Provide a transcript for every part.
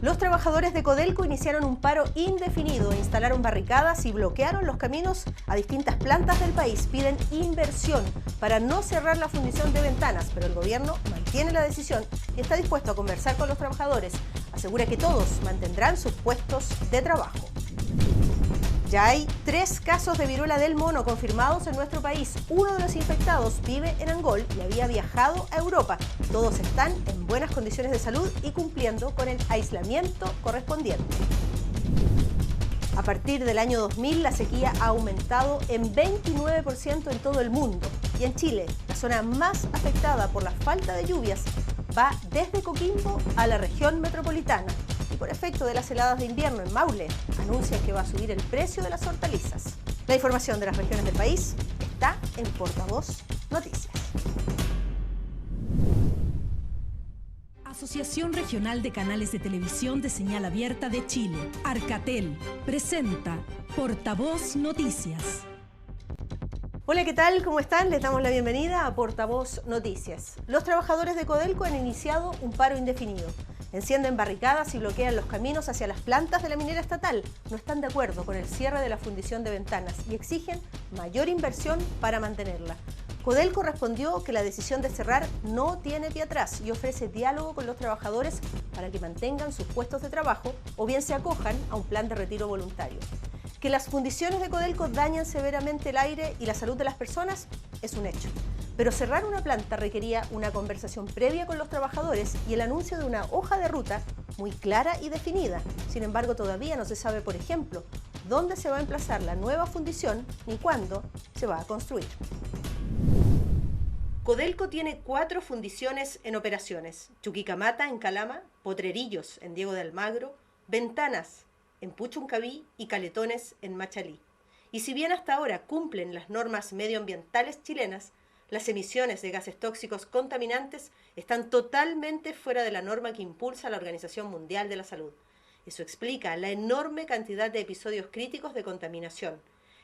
Los trabajadores de Codelco iniciaron un paro indefinido, instalaron barricadas y bloquearon los caminos a distintas plantas del país. Piden inversión para no cerrar la fundición de ventanas, pero el gobierno mantiene la decisión y está dispuesto a conversar con los trabajadores. Asegura que todos mantendrán sus puestos de trabajo. Ya hay 3 casos de viruela del mono confirmados en nuestro país. Uno de los infectados vive en Angol y había viajado a Europa. Todos están en buenas condiciones de salud y cumpliendo con el aislamiento correspondiente. A partir del año 2000, la sequía ha aumentado en 29% en todo el mundo. Y en Chile, la zona más afectada por la falta de lluvias va desde Coquimbo a la región metropolitana. Y por efecto de las heladas de invierno en Maule, anuncian que va a subir el precio de las hortalizas. La información de las regiones del país está en Portavoz Noticias. Asociación Regional de Canales de Televisión de Señal Abierta de Chile, Arcatel, presenta Portavoz Noticias. Hola, ¿qué tal? ¿Cómo están? Les damos la bienvenida a Portavoz Noticias. Los trabajadores de Codelco han iniciado un paro indefinido. Encienden barricadas y bloquean los caminos hacia las plantas de la minera estatal. No están de acuerdo con el cierre de la fundición de ventanas y exigen mayor inversión para mantenerla. Codelco respondió que la decisión de cerrar no tiene pie atrás y ofrece diálogo con los trabajadores para que mantengan sus puestos de trabajo o bien se acojan a un plan de retiro voluntario. Que las fundiciones de Codelco dañan severamente el aire y la salud de las personas es un hecho. Pero cerrar una planta requería una conversación previa con los trabajadores y el anuncio de una hoja de ruta muy clara y definida. Sin embargo, todavía no se sabe, por ejemplo, dónde se va a emplazar la nueva fundición ni cuándo se va a construir. Codelco tiene 4 fundiciones en operaciones: Chuquicamata en Calama, Potrerillos en Diego de Almagro, Ventanas en Puchuncaví y Caletones en Machalí. Y si bien hasta ahora cumplen las normas medioambientales chilenas, las emisiones de gases tóxicos contaminantes están totalmente fuera de la norma que impulsa la Organización Mundial de la Salud. Eso explica la enorme cantidad de episodios críticos de contaminación.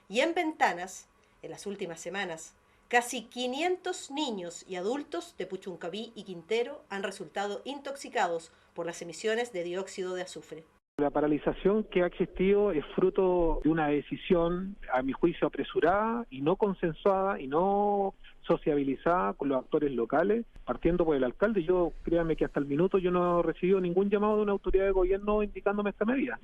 Y en Ventanas, en las últimas semanas, casi 500 niños y adultos de Puchuncaví y Quintero han resultado intoxicados por las emisiones de dióxido de azufre. La paralización que ha existido es fruto de una decisión, a mi juicio, apresurada y no consensuada y no sociabilizada con los actores locales, partiendo por el alcalde. Yo, créanme que hasta el minuto yo no he recibido ningún llamado de una autoridad de gobierno indicándome esta medida.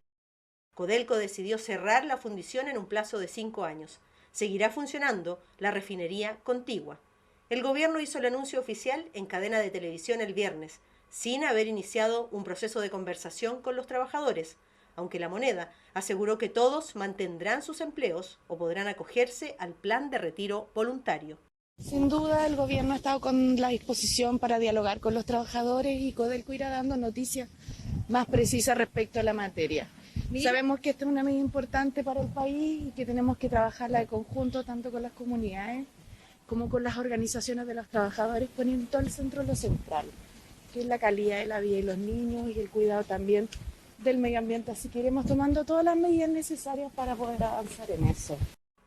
Codelco decidió cerrar la fundición en un plazo de 5 años. Seguirá funcionando la refinería contigua. El gobierno hizo el anuncio oficial en cadena de televisión el viernes, sin haber iniciado un proceso de conversación con los trabajadores, aunque La Moneda aseguró que todos mantendrán sus empleos o podrán acogerse al plan de retiro voluntario. Sin duda, el gobierno ha estado con la disposición para dialogar con los trabajadores y Codelco irá dando noticias más precisas respecto a la materia. Sabemos que esta es una medida importante para el país y que tenemos que trabajarla de conjunto tanto con las comunidades como con las organizaciones de los trabajadores, poniendo todo el centro lo central, que es la calidad de la vida de los niños y el cuidado también del medio ambiente. Así que iremos tomando todas las medidas necesarias para poder avanzar en eso.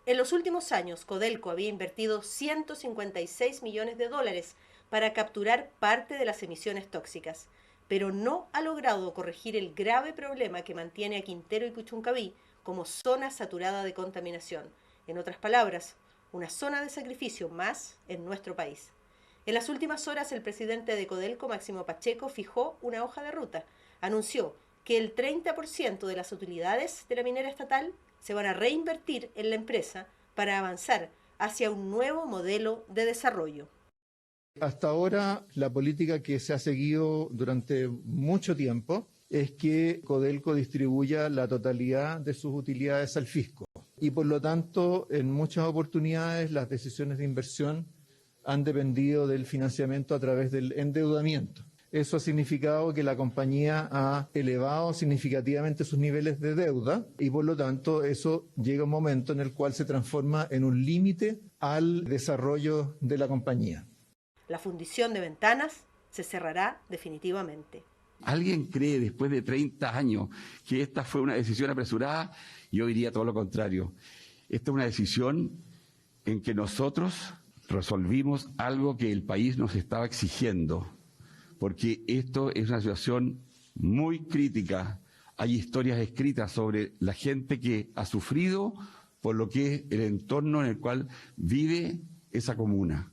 En los últimos años, Codelco había invertido $156 millones para capturar parte de las emisiones tóxicas, pero no ha logrado corregir el grave problema que mantiene a Quintero y Puchuncaví como zona saturada de contaminación. En otras palabras, una zona de sacrificio más en nuestro país. En las últimas horas, el presidente de Codelco, Máximo Pacheco, fijó una hoja de ruta. Anunció que el 30% de las utilidades de la minera estatal se van a reinvertir en la empresa para avanzar hacia un nuevo modelo de desarrollo. Hasta ahora, la política que se ha seguido durante mucho tiempo es que Codelco distribuya la totalidad de sus utilidades al fisco. Y por lo tanto, en muchas oportunidades, las decisiones de inversión han dependido del financiamiento a través del endeudamiento. Eso ha significado que la compañía ha elevado significativamente sus niveles de deuda y por lo tanto eso llega a un momento en el cual se transforma en un límite al desarrollo de la compañía. La fundición de Ventanas se cerrará definitivamente. ¿Alguien cree después de 30 años que esta fue una decisión apresurada? Yo diría todo lo contrario. Esta es una decisión en que nosotros resolvimos algo que el país nos estaba exigiendo, porque esto es una situación muy crítica. Hay historias escritas sobre la gente que ha sufrido por lo que es el entorno en el cual vive esa comuna.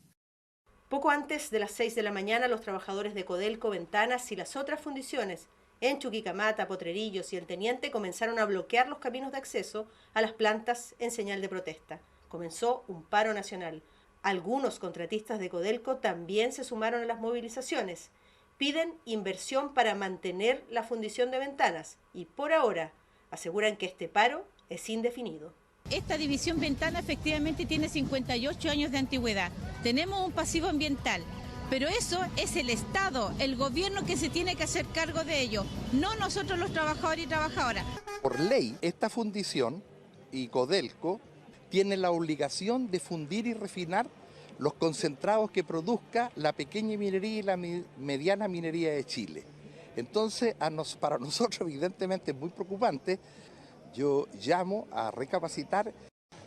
Poco antes de las 6 de la mañana, los trabajadores de Codelco, Ventanas y las otras fundiciones en Chuquicamata, Potrerillos y El Teniente comenzaron a bloquear los caminos de acceso a las plantas en señal de protesta. Comenzó un paro nacional. Algunos contratistas de Codelco también se sumaron a las movilizaciones. Piden inversión para mantener la fundición de Ventanas y por ahora aseguran que este paro es indefinido. Esta división Ventana efectivamente tiene 58 años de antigüedad. Tenemos un pasivo ambiental, pero eso es el Estado, el gobierno que se tiene que hacer cargo de ello, no nosotros los trabajadores y trabajadoras. Por ley, esta fundición y Codelco tienen la obligación de fundir y refinar los concentrados que produzca la pequeña minería y la mediana minería de Chile. Entonces, para nosotros evidentemente es muy preocupante. Yo llamo a recapacitar.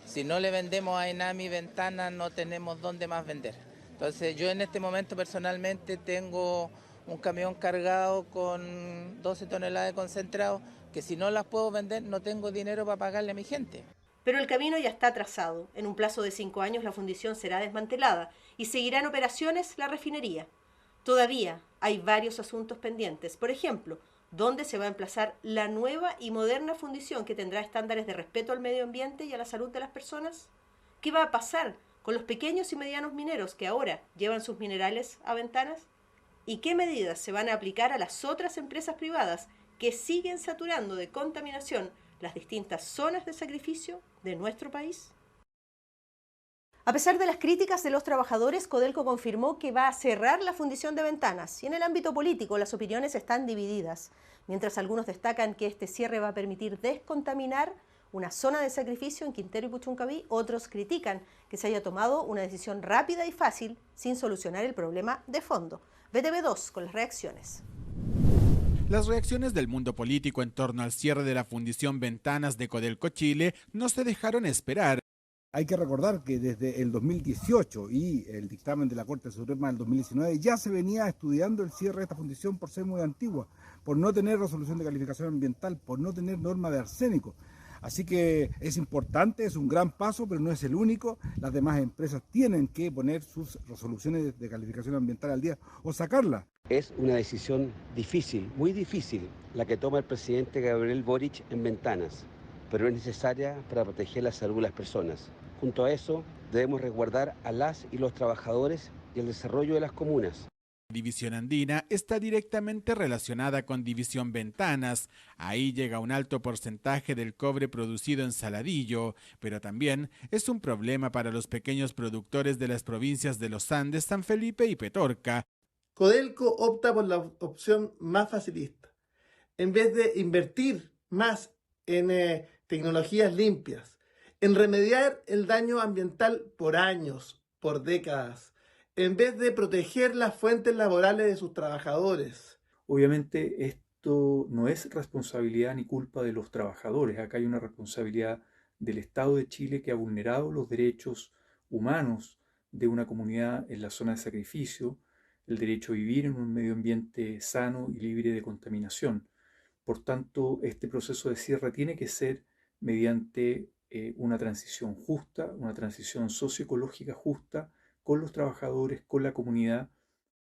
Si no le vendemos a Enami Ventanas, no tenemos dónde más vender. Entonces yo en este momento personalmente tengo un camión cargado con 12 toneladas de concentrado, que si no las puedo vender no tengo dinero para pagarle a mi gente. Pero el camino ya está trazado. En un plazo de 5 años la fundición será desmantelada y seguirá en operaciones la refinería. Todavía hay varios asuntos pendientes. Por ejemplo, ¿dónde se va a emplazar la nueva y moderna fundición que tendrá estándares de respeto al medio ambiente y a la salud de las personas? ¿Qué va a pasar con los pequeños y medianos mineros que ahora llevan sus minerales a Ventanas? ¿Y qué medidas se van a aplicar a las otras empresas privadas que siguen saturando de contaminación las distintas zonas de sacrificio de nuestro país? A pesar de las críticas de los trabajadores, Codelco confirmó que va a cerrar la fundición de Ventanas y en el ámbito político las opiniones están divididas. Mientras algunos destacan que este cierre va a permitir descontaminar una zona de sacrificio en Quintero y Puchuncaví, otros critican que se haya tomado una decisión rápida y fácil sin solucionar el problema de fondo. BTV2 con las reacciones. Las reacciones del mundo político en torno al cierre de la fundición Ventanas de Codelco Chile no se dejaron esperar. Hay que recordar que desde el 2018 y el dictamen de la Corte Suprema del 2019 ya se venía estudiando el cierre de esta fundición por ser muy antigua, por no tener resolución de calificación ambiental, por no tener norma de arsénico. Así que es importante, es un gran paso, pero no es el único. Las demás empresas tienen que poner sus resoluciones de calificación ambiental al día o sacarla. Es una decisión difícil, muy difícil, la que toma el presidente Gabriel Boric en Ventanas, pero es necesaria para proteger la salud de las personas. Junto a eso, debemos resguardar a las y los trabajadores y el desarrollo de las comunas. División Andina está directamente relacionada con División Ventanas. Ahí llega un alto porcentaje del cobre producido en Saladillo, pero también es un problema para los pequeños productores de las provincias de Los Andes, San Felipe y Petorca. Codelco opta por la opción más facilista. En vez de invertir más en tecnologías limpias, en remediar el daño ambiental por años, por décadas, en vez de proteger las fuentes laborales de sus trabajadores. Obviamente esto no es responsabilidad ni culpa de los trabajadores. Acá hay una responsabilidad del Estado de Chile que ha vulnerado los derechos humanos de una comunidad en la zona de sacrificio, el derecho a vivir en un medio ambiente sano y libre de contaminación. Por tanto, este proceso de cierre tiene que ser mediante una transición justa, una transición socioecológica justa, con los trabajadores, con la comunidad.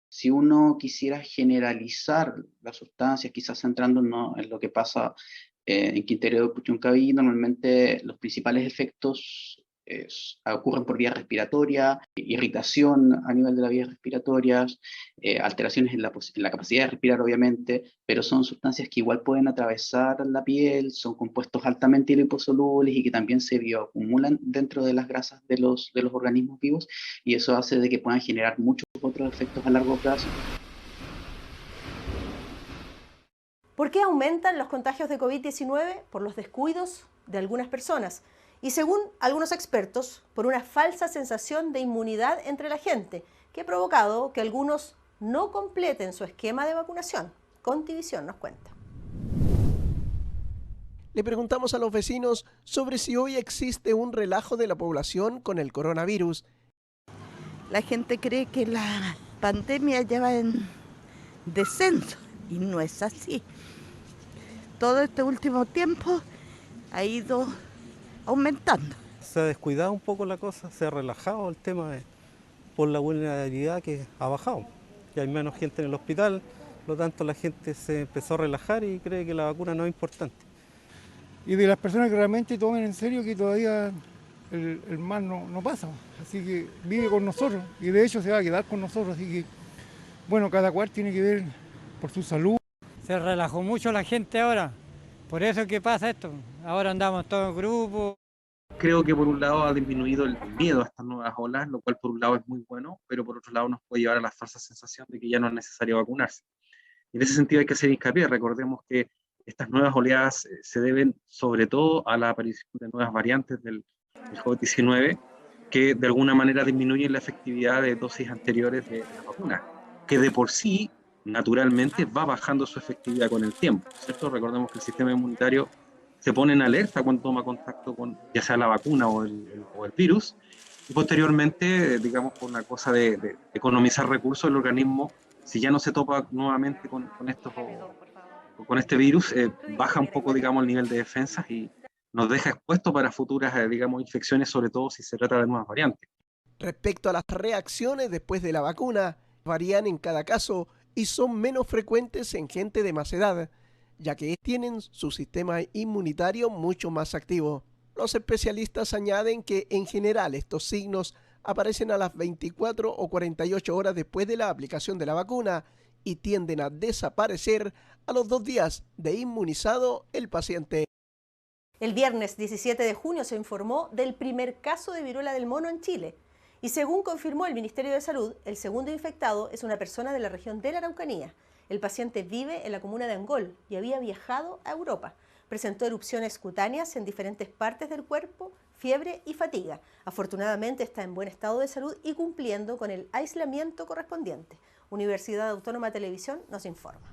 Si uno quisiera generalizar las sustancias, quizás centrándonos en lo que pasa en Quintero y Puchuncaví, normalmente los principales efectos ocurren por vía respiratoria, irritación a nivel de las vías respiratorias, alteraciones en la capacidad de respirar obviamente, pero son sustancias que igual pueden atravesar la piel, son compuestos altamente liposolubles y que también se bioacumulan dentro de las grasas de los organismos vivos, y eso hace de que puedan generar muchos otros efectos a largo plazo. ¿Por qué aumentan los contagios de COVID-19? Por los descuidos de algunas personas. Y según algunos expertos, por una falsa sensación de inmunidad entre la gente, que ha provocado que algunos no completen su esquema de vacunación. Contivisión nos cuenta. Le preguntamos a los vecinos sobre si hoy existe un relajo de la población con el coronavirus. La gente cree que la pandemia ya va en descenso, y no es así. Todo este último tiempo ha ido aumentando. Se ha descuidado un poco la cosa, se ha relajado el tema por la vulnerabilidad que ha bajado. Y hay menos gente en el hospital, por lo tanto la gente se empezó a relajar y cree que la vacuna no es importante. Y de las personas que realmente tomen en serio que todavía el mal no pasa, así que vive con nosotros y de hecho se va a quedar con nosotros, así que bueno, cada cual tiene que ver por su salud. Se relajó mucho la gente ahora, por eso es que pasa esto, ahora andamos todos en grupo. Creo que por un lado ha disminuido el miedo a estas nuevas olas, lo cual por un lado es muy bueno, pero por otro lado nos puede llevar a la falsa sensación de que ya no es necesario vacunarse. En ese sentido hay que hacer hincapié, recordemos que estas nuevas oleadas se deben sobre todo a la aparición de nuevas variantes del COVID-19 que de alguna manera disminuyen la efectividad de dosis anteriores de la vacuna, que de por sí naturalmente va bajando su efectividad con el tiempo, ¿cierto? Recordemos que el sistema inmunitario se pone en alerta cuando toma contacto con ya sea la vacuna o el virus, y posteriormente, digamos, por una cosa de economizar recursos, el organismo, si ya no se topa nuevamente con este virus, baja un poco, digamos, el nivel de defensas y nos deja expuesto para futuras, digamos, infecciones, sobre todo si se trata de nuevas variantes. Respecto a las reacciones después de la vacuna, varían en cada caso y son menos frecuentes en gente de más edad, ya que tienen su sistema inmunitario mucho más activo. Los especialistas añaden que en general estos signos aparecen a las 24 o 48 horas después de la aplicación de la vacuna y tienden a desaparecer a los 2 días de inmunizado el paciente. El viernes 17 de junio se informó del primer caso de viruela del mono en Chile. Y según confirmó el Ministerio de Salud, el segundo infectado es una persona de la región de la Araucanía. El paciente vive en la comuna de Angol y había viajado a Europa. Presentó erupciones cutáneas en diferentes partes del cuerpo, fiebre y fatiga. Afortunadamente está en buen estado de salud y cumpliendo con el aislamiento correspondiente. Universidad Autónoma Televisión nos informa.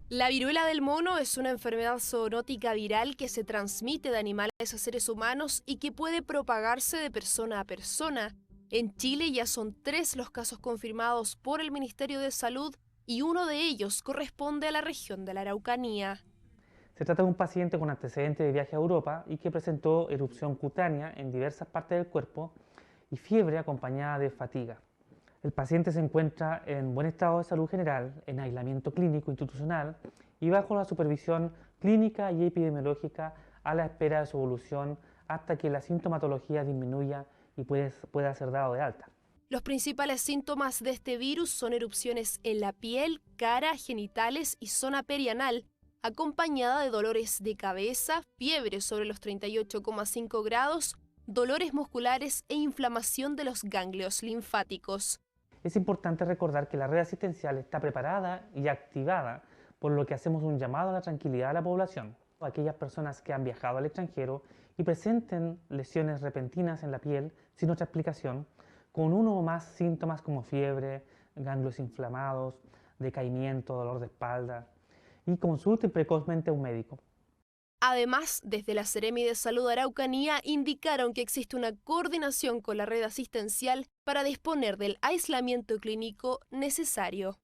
La viruela del mono es una enfermedad zoonótica viral que se transmite de animales a seres humanos y que puede propagarse de persona a persona. En Chile ya son 3 los casos confirmados por el Ministerio de Salud y uno de ellos corresponde a la región de la Araucanía. Se trata de un paciente con antecedentes de viaje a Europa y que presentó erupción cutánea en diversas partes del cuerpo y fiebre acompañada de fatiga. El paciente se encuentra en buen estado de salud general, en aislamiento clínico institucional y bajo la supervisión clínica y epidemiológica a la espera de su evolución hasta que la sintomatología disminuya y pueda ser dado de alta. Los principales síntomas de este virus son erupciones en la piel, cara, genitales y zona perianal, acompañada de dolores de cabeza, fiebre sobre los 38,5 grados, dolores musculares e inflamación de los ganglios linfáticos. Es importante recordar que la red asistencial está preparada y activada, por lo que hacemos un llamado a la tranquilidad a la población. Aquellas personas que han viajado al extranjero y presenten lesiones repentinas en la piel sin otra explicación, con uno o más síntomas como fiebre, ganglios inflamados, decaimiento, dolor de espalda, y consulten precozmente a un médico. Además, desde la Seremi de Salud Araucanía indicaron que existe una coordinación con la red asistencial para disponer del aislamiento clínico necesario.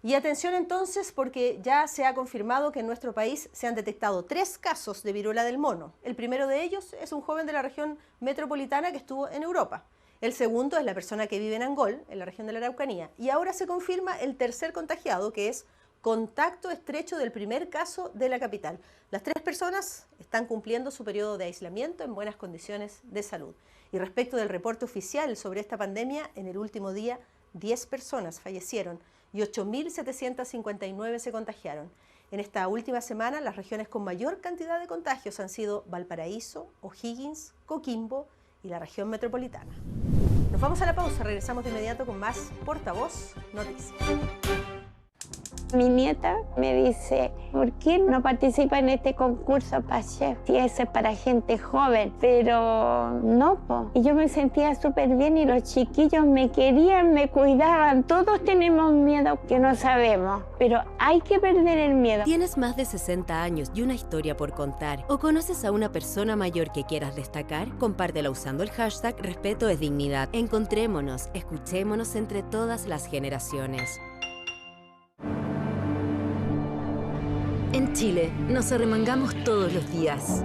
Y atención entonces, porque ya se ha confirmado que en nuestro país se han detectado 3 casos de viruela del mono. El primero de ellos es un joven de la región metropolitana que estuvo en Europa. El segundo es la persona que vive en Angol, en la región de la Araucanía. Y ahora se confirma el tercer contagiado, que es contacto estrecho del primer caso de la capital. Las 3 personas están cumpliendo su periodo de aislamiento en buenas condiciones de salud. Y respecto del reporte oficial sobre esta pandemia, en el último día 10 personas fallecieron y 8.759 se contagiaron. En esta última semana, las regiones con mayor cantidad de contagios han sido Valparaíso, O'Higgins, Coquimbo y la región metropolitana. Nos vamos a la pausa, regresamos de inmediato con más Portavoz Noticias. Mi nieta me dice, ¿por qué no participa en este concurso para chef? Si ese es para gente joven, pero no, po. Y yo me sentía súper bien y los chiquillos me querían, me cuidaban. Todos tenemos miedo que no sabemos, pero hay que perder el miedo. ¿Tienes más de 60 años y una historia por contar? ¿O conoces a una persona mayor que quieras destacar? Compártela usando el hashtag Respeto es Dignidad. Encontrémonos, escuchémonos entre todas las generaciones. En Chile, nos arremangamos todos los días.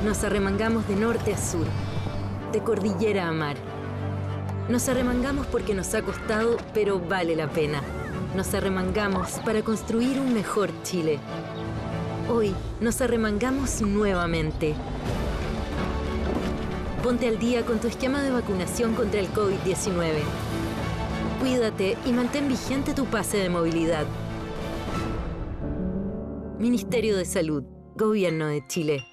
Nos arremangamos de norte a sur, de cordillera a mar. Nos arremangamos porque nos ha costado, pero vale la pena. Nos arremangamos para construir un mejor Chile. Hoy nos arremangamos nuevamente. Ponte al día con tu esquema de vacunación contra el COVID-19. Cuídate y mantén vigente tu pase de movilidad. Ministerio de Salud, Gobierno de Chile.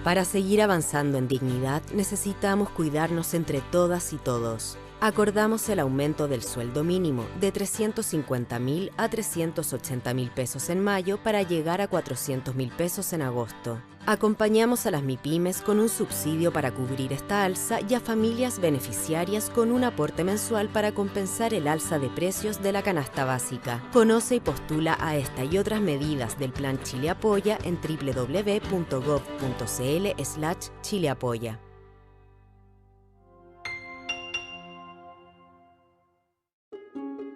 Para seguir avanzando en dignidad, necesitamos cuidarnos entre todas y todos. Acordamos el aumento del sueldo mínimo de 350.000 a 380.000 pesos en mayo para llegar a 400.000 pesos en agosto. Acompañamos a las MIPYMES con un subsidio para cubrir esta alza y a familias beneficiarias con un aporte mensual para compensar el alza de precios de la canasta básica. Conoce y postula a esta y otras medidas del Plan Chile Apoya en www.gov.cl/chileapoya.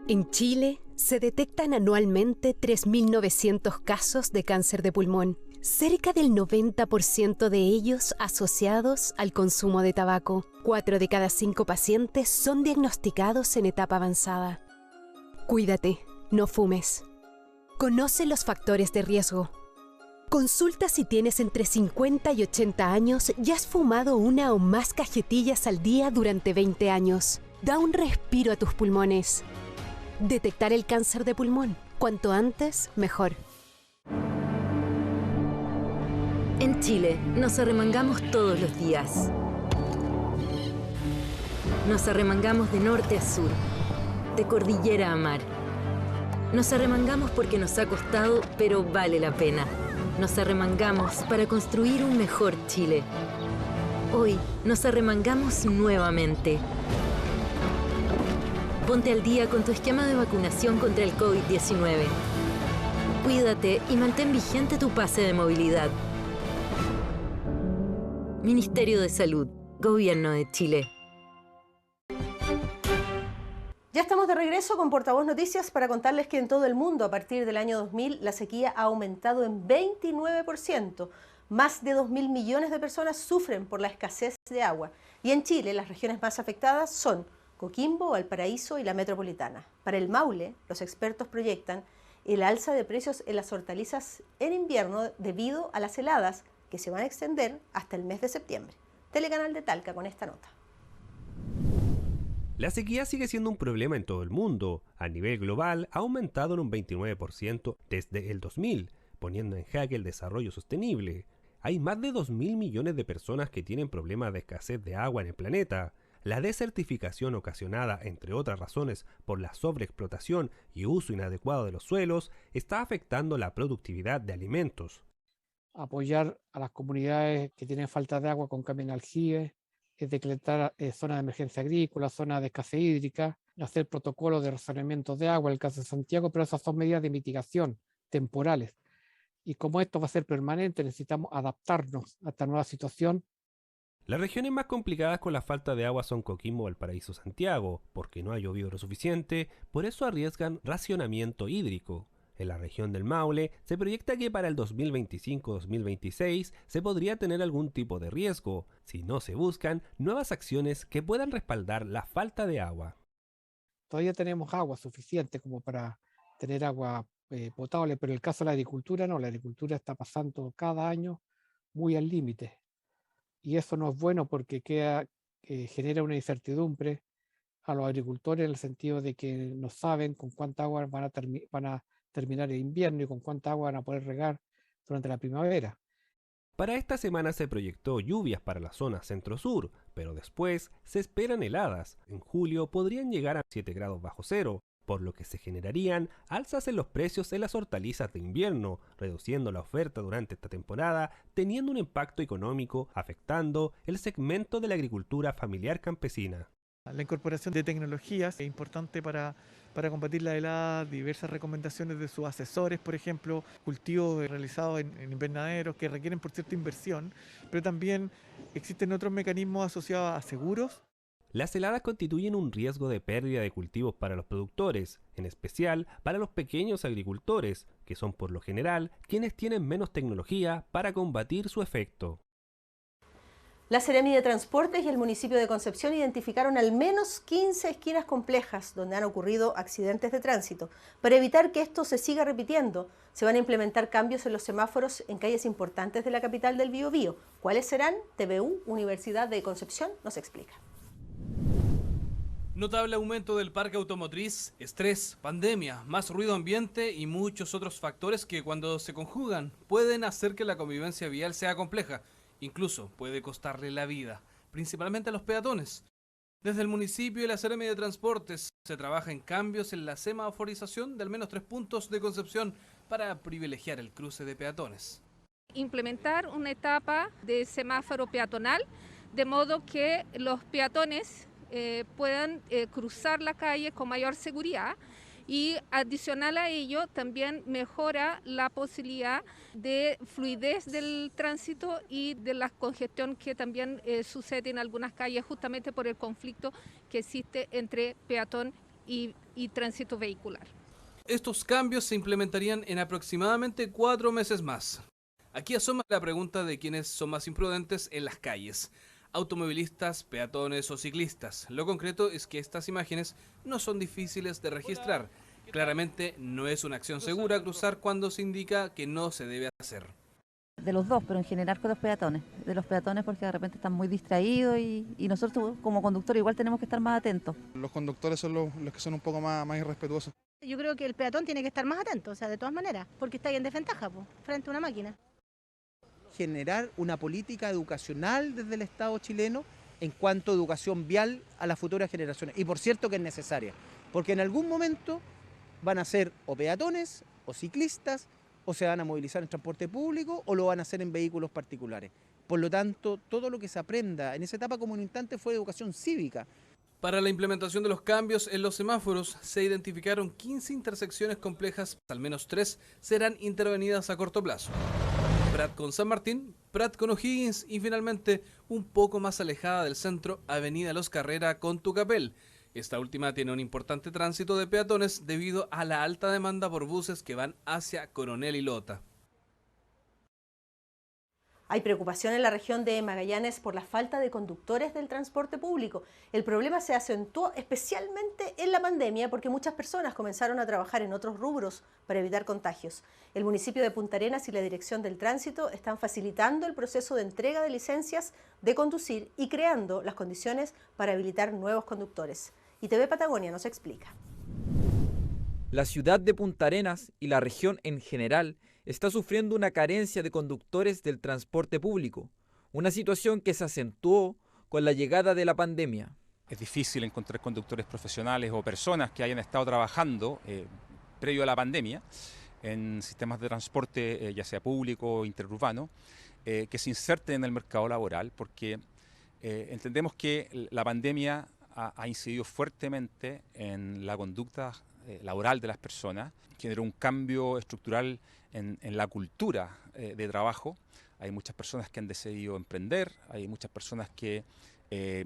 En Chile se detectan anualmente 3.900 casos de cáncer de pulmón, cerca del 90% de ellos asociados al consumo de tabaco. 4 de cada 5 pacientes son diagnosticados en etapa avanzada. Cuídate, no fumes. Conoce los factores de riesgo. Consulta si tienes entre 50 y 80 años y has fumado 1 o más cajetillas al día durante 20 años. Da un respiro a tus pulmones. Detectar el cáncer de pulmón. Cuanto antes, mejor. En Chile, nos arremangamos todos los días. Nos arremangamos de norte a sur, de cordillera a mar. Nos arremangamos porque nos ha costado, pero vale la pena. Nos arremangamos para construir un mejor Chile. Hoy nos arremangamos nuevamente. Ponte al día con tu esquema de vacunación contra el COVID-19. Cuídate y mantén vigente tu pase de movilidad. Ministerio de Salud, Gobierno de Chile. Ya estamos de regreso con Portavoz Noticias para contarles que en todo el mundo a partir del año 2000 la sequía ha aumentado en 29%. Más de 2.000 millones de personas sufren por la escasez de agua. Y en Chile las regiones más afectadas son Coquimbo, Valparaíso y la metropolitana. Para el Maule, los expertos proyectan el alza de precios en las hortalizas en invierno debido a las heladas que se van a extender hasta el mes de septiembre. Telecanal de Talca con esta nota. La sequía sigue siendo un problema en todo el mundo. A nivel global ha aumentado en un 29% desde el 2000, poniendo en jaque el desarrollo sostenible. Hay más de 2.000 millones de personas que tienen problemas de escasez de agua en el planeta. La desertificación ocasionada, entre otras razones, por la sobreexplotación y uso inadecuado de los suelos, está afectando la productividad de alimentos. Apoyar a las comunidades que tienen falta de agua con cambio en aljibes, decretar zonas de emergencia agrícola, zonas de escasez hídrica, hacer protocolos de racionamiento de agua, en el caso de Santiago, pero esas son medidas de mitigación temporales. Y como esto va a ser permanente, necesitamos adaptarnos a esta nueva situación. Las regiones más complicadas con la falta de agua son Coquimbo, Valparaíso, Santiago, porque no ha llovido lo suficiente, por eso arriesgan racionamiento hídrico. En la región del Maule se proyecta que para el 2025-2026 se podría tener algún tipo de riesgo, si no se buscan nuevas acciones que puedan respaldar la falta de agua. Todavía tenemos agua suficiente como para tener agua potable, pero en el caso de la agricultura no, la agricultura está pasando cada año muy al límite. Y eso no es bueno porque genera una incertidumbre a los agricultores en el sentido de que no saben con cuánta agua van a terminar el invierno y con cuánta agua van a poder regar durante la primavera. Para esta semana se proyectó lluvias para la zona centro-sur, pero después se esperan heladas. En julio podrían llegar a 7 grados bajo cero, por lo que se generarían alzas en los precios en las hortalizas de invierno, reduciendo la oferta durante esta temporada, teniendo un impacto económico afectando el segmento de la agricultura familiar campesina. La incorporación de tecnologías es importante para combatir la helada, diversas recomendaciones de sus asesores, por ejemplo, cultivos realizados en invernaderos que requieren por cierta inversión, pero también existen otros mecanismos asociados a seguros. Las heladas constituyen un riesgo de pérdida de cultivos para los productores, en especial para los pequeños agricultores, que son por lo general quienes tienen menos tecnología para combatir su efecto. La Seremi de Transportes y el municipio de Concepción identificaron al menos 15 esquinas complejas donde han ocurrido accidentes de tránsito. Para evitar que esto se siga repitiendo, se van a implementar cambios en los semáforos en calles importantes de la capital del Biobío. ¿Cuáles serán? TVU, Universidad de Concepción, nos explica. Notable aumento del parque automotriz, estrés, pandemia, más ruido ambiente y muchos otros factores que cuando se conjugan pueden hacer que la convivencia vial sea compleja. Incluso puede costarle la vida, principalmente a los peatones. Desde el municipio y la Seremi de Transportes se trabaja en cambios en la semaforización de al menos 3 puntos de Concepción para privilegiar el cruce de peatones. Implementar una etapa de semáforo peatonal, de modo que los peatones puedan cruzar la calle con mayor seguridad. Y adicional a ello también mejora la posibilidad de fluidez del tránsito y de la congestión que también sucede en algunas calles justamente por el conflicto que existe entre peatón y tránsito vehicular. Estos cambios se implementarían en aproximadamente 4 meses más. Aquí asoma la pregunta de quiénes son más imprudentes en las calles: automovilistas, peatones o ciclistas. Lo concreto es que estas imágenes no son difíciles de registrar. Claramente no es una acción segura cruzar cuando se indica que no se debe hacer. De los dos, pero en general con los peatones. De los peatones porque de repente están muy distraídos y nosotros como conductores igual tenemos que estar más atentos. Los conductores son los que son un poco más irrespetuosos. Yo creo que el peatón tiene que estar más atento, o sea, de todas maneras, porque está ahí en desventaja, frente a una máquina. Generar una política educacional desde el Estado chileno en cuanto a educación vial a las futuras generaciones. Y por cierto que es necesaria, porque en algún momento van a ser o peatones o ciclistas, o se van a movilizar en transporte público o lo van a hacer en vehículos particulares. Por lo tanto, todo lo que se aprenda en esa etapa como un instante fue educación cívica. Para la implementación de los cambios en los semáforos se identificaron 15 intersecciones complejas, al menos 3 serán intervenidas a corto plazo. Prat con San Martín, Prat con O'Higgins y finalmente, un poco más alejada del centro, Avenida Los Carrera con Tucapel. Esta última tiene un importante tránsito de peatones debido a la alta demanda por buses que van hacia Coronel y Lota. Hay preocupación en la región de Magallanes por la falta de conductores del transporte público. El problema se acentuó especialmente en la pandemia porque muchas personas comenzaron a trabajar en otros rubros para evitar contagios. El municipio de Punta Arenas y la Dirección del Tránsito están facilitando el proceso de entrega de licencias de conducir y creando las condiciones para habilitar nuevos conductores. ITV Patagonia nos explica. La ciudad de Punta Arenas y la región en general está sufriendo una carencia de conductores del transporte público, una situación que se acentuó con la llegada de la pandemia. Es difícil encontrar conductores profesionales o personas que hayan estado trabajando previo a la pandemia en sistemas de transporte, ya sea público o interurbano, que se inserten en el mercado laboral, porque entendemos que la pandemia ha incidido fuertemente en la conducta laboral de las personas, generó un cambio estructural en la cultura de trabajo. Hay muchas personas que han decidido emprender, hay muchas personas que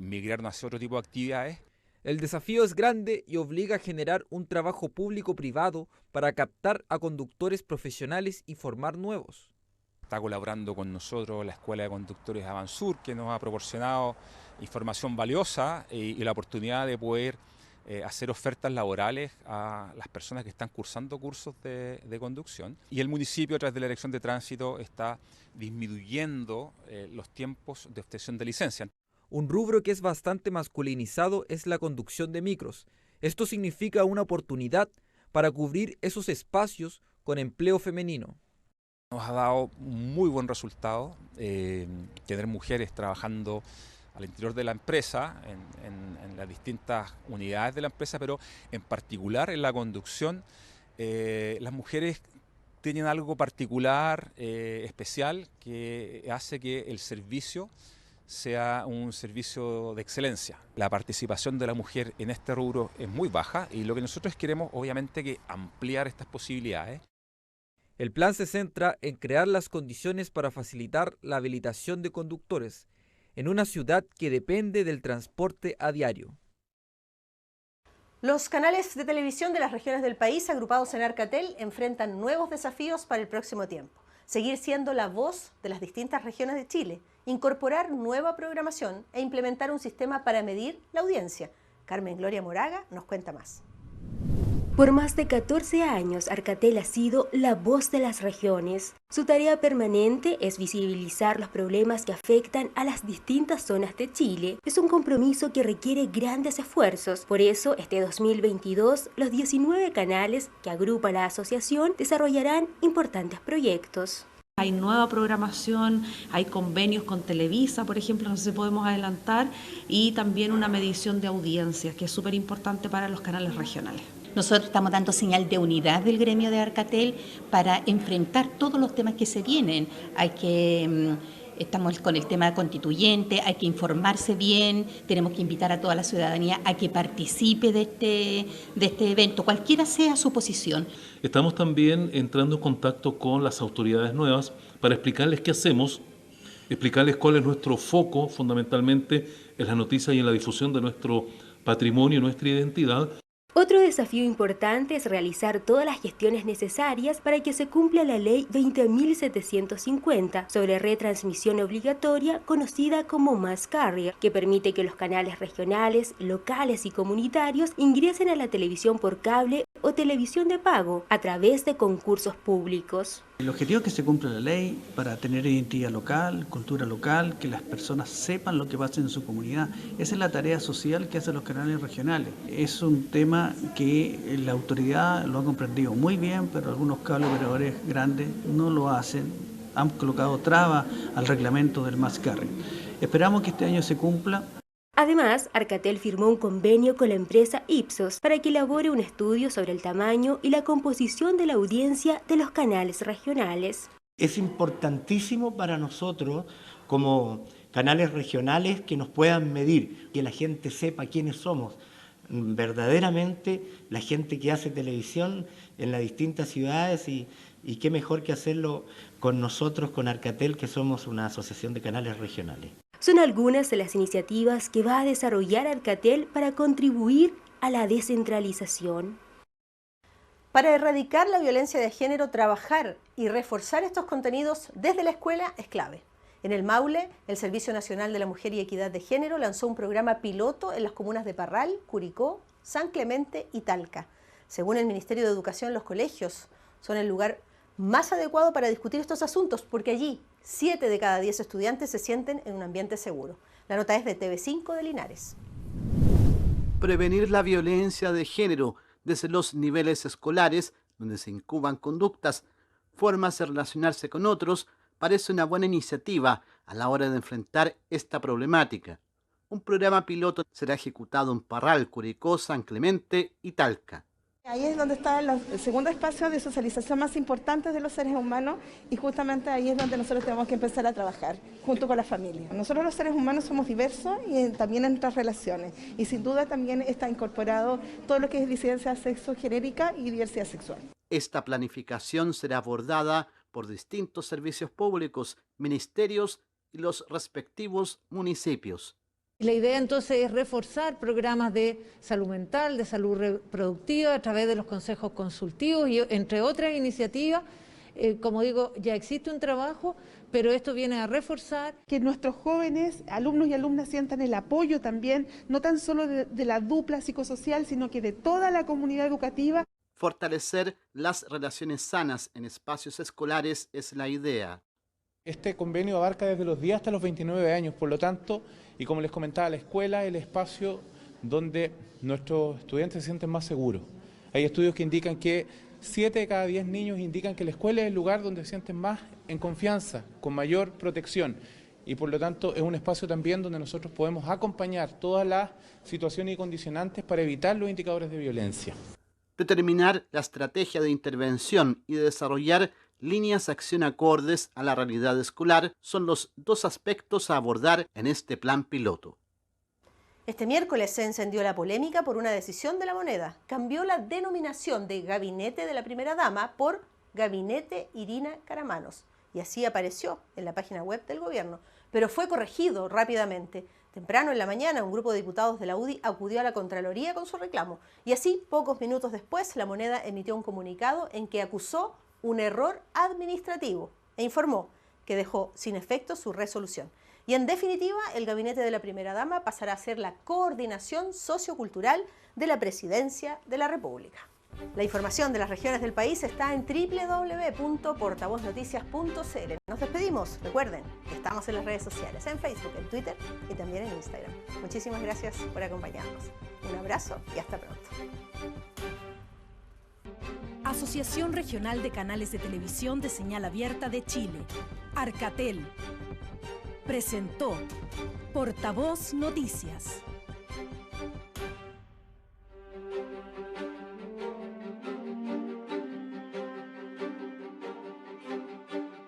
migraron hacia otro tipo de actividades. El desafío es grande y obliga a generar un trabajo público-privado para captar a conductores profesionales y formar nuevos. Está colaborando con nosotros la Escuela de Conductores Avansur, que nos ha proporcionado información valiosa y la oportunidad de poder hacer ofertas laborales a las personas que están cursando cursos de conducción. Y el municipio, a través de la Dirección de Tránsito, está disminuyendo los tiempos de obtención de licencia. Un rubro que es bastante masculinizado es la conducción de micros. Esto significa una oportunidad para cubrir esos espacios con empleo femenino. Nos ha dado muy buen resultado tener mujeres trabajando al interior de la empresa, en las distintas unidades de la empresa, pero en particular en la conducción. Las mujeres tienen algo particular, especial, que hace que el servicio sea un servicio de excelencia. La participación de la mujer en este rubro es muy baja y lo que nosotros queremos, obviamente, que ampliar estas posibilidades. El plan se centra en crear las condiciones para facilitar la habilitación de conductores. en una ciudad que depende del transporte a diario. Los canales de televisión de las regiones del país agrupados en Arcatel enfrentan nuevos desafíos para el próximo tiempo. Seguir siendo la voz de las distintas regiones de Chile, incorporar nueva programación e implementar un sistema para medir la audiencia. Carmen Gloria Moraga nos cuenta más. Por más de 14 años, Arcatel ha sido la voz de las regiones. Su tarea permanente es visibilizar los problemas que afectan a las distintas zonas de Chile. Es un compromiso que requiere grandes esfuerzos. Por eso, este 2022, los 19 canales que agrupa la asociación desarrollarán importantes proyectos. Hay nueva programación, hay convenios con Televisa, por ejemplo, no sé si podemos adelantar, y también una medición de audiencias, que es súper importante para los canales regionales. Nosotros estamos dando señal de unidad del gremio de Arcatel para enfrentar todos los temas que se vienen. Estamos con el tema constituyente, hay que informarse bien, tenemos que invitar a toda la ciudadanía a que participe de este evento, cualquiera sea su posición. Estamos también entrando en contacto con las autoridades nuevas para explicarles qué hacemos, explicarles cuál es nuestro foco fundamentalmente en las noticias y en la difusión de nuestro patrimonio, nuestra identidad. Otro desafío importante es realizar todas las gestiones necesarias para que se cumpla la Ley 20.750 sobre retransmisión obligatoria, conocida como Mass Carrier, que permite que los canales regionales, locales y comunitarios ingresen a la televisión por cable o televisión de pago a través de concursos públicos. El objetivo es que se cumpla la ley para tener identidad local, cultura local, que las personas sepan lo que pasa en su comunidad. Esa es la tarea social que hacen los canales regionales. Es un tema que la autoridad lo ha comprendido muy bien, pero algunos cable operadores grandes no lo hacen. Han colocado trabas al reglamento del Mass Carrier. Esperamos que este año se cumpla. Además, Arcatel firmó un convenio con la empresa Ipsos para que elabore un estudio sobre el tamaño y la composición de la audiencia de los canales regionales. Es importantísimo para nosotros, como canales regionales, que nos puedan medir, que la gente sepa quiénes somos. Verdaderamente, la gente que hace televisión en las distintas ciudades y qué mejor que hacerlo con nosotros, con Arcatel, que somos una asociación de canales regionales. Son algunas de las iniciativas que va a desarrollar Arcatel para contribuir a la descentralización. Para erradicar la violencia de género, trabajar y reforzar estos contenidos desde la escuela es clave. En el Maule, el Servicio Nacional de la Mujer y Equidad de Género lanzó un programa piloto en las comunas de Parral, Curicó, San Clemente y Talca. Según el Ministerio de Educación, los colegios son el lugar más adecuado para discutir estos asuntos, porque allí 7 de cada 10 estudiantes se sienten en un ambiente seguro. La nota es de TV5 de Linares. Prevenir la violencia de género desde los niveles escolares, donde se incuban conductas, formas de relacionarse con otros, parece una buena iniciativa a la hora de enfrentar esta problemática. Un programa piloto será ejecutado en Parral, Curicó, San Clemente y Talca. Ahí es donde está el segundo espacio de socialización más importante de los seres humanos y justamente ahí es donde nosotros tenemos que empezar a trabajar junto con la familia. Nosotros los seres humanos somos diversos y también en nuestras relaciones y sin duda también está incorporado todo lo que es disidencia sexogenérica y diversidad sexual. Esta planificación será abordada por distintos servicios públicos, ministerios y los respectivos municipios. La idea entonces es reforzar programas de salud mental, de salud reproductiva a través de los consejos consultivos y entre otras iniciativas. Como digo, ya existe un trabajo, pero esto viene a reforzar. Que nuestros jóvenes, alumnos y alumnas sientan el apoyo también, no tan solo de la dupla psicosocial, sino que de toda la comunidad educativa. Fortalecer las relaciones sanas en espacios escolares es la idea. Este convenio abarca desde los 10 hasta los 29 años, por lo tanto, y como les comentaba, la escuela es el espacio donde nuestros estudiantes se sienten más seguros. Hay estudios que indican que 7 de cada 10 niños indican que la escuela es el lugar donde se sienten más en confianza, con mayor protección. Y por lo tanto es un espacio también donde nosotros podemos acompañar todas las situaciones y condicionantes para evitar los indicadores de violencia. Determinar la estrategia de intervención y de desarrollar líneas de acción acordes a la realidad escolar son los dos aspectos a abordar en este plan piloto. Este miércoles se encendió la polémica por una decisión de la Moneda. Cambió la denominación de Gabinete de la Primera Dama por Gabinete Irina Caramanos. Y así apareció en la página web del gobierno. pero fue corregido rápidamente. Temprano en la mañana, un grupo de diputados de la UDI acudió a la Contraloría con su reclamo y así, pocos minutos después, La Moneda emitió un comunicado en que acusó un error administrativo e informó que dejó sin efecto su resolución. Y en definitiva, el gabinete de la primera dama pasará a ser la coordinación sociocultural de la Presidencia de la República. La información de las regiones del país está en www.portavoznoticias.cl. Nos despedimos. Recuerden que estamos en las redes sociales, en Facebook, en Twitter y también en Instagram. Muchísimas gracias por acompañarnos. Un abrazo y hasta pronto. Asociación Regional de Canales de Televisión de Señal Abierta de Chile, Arcatel, presentó Portavoz Noticias.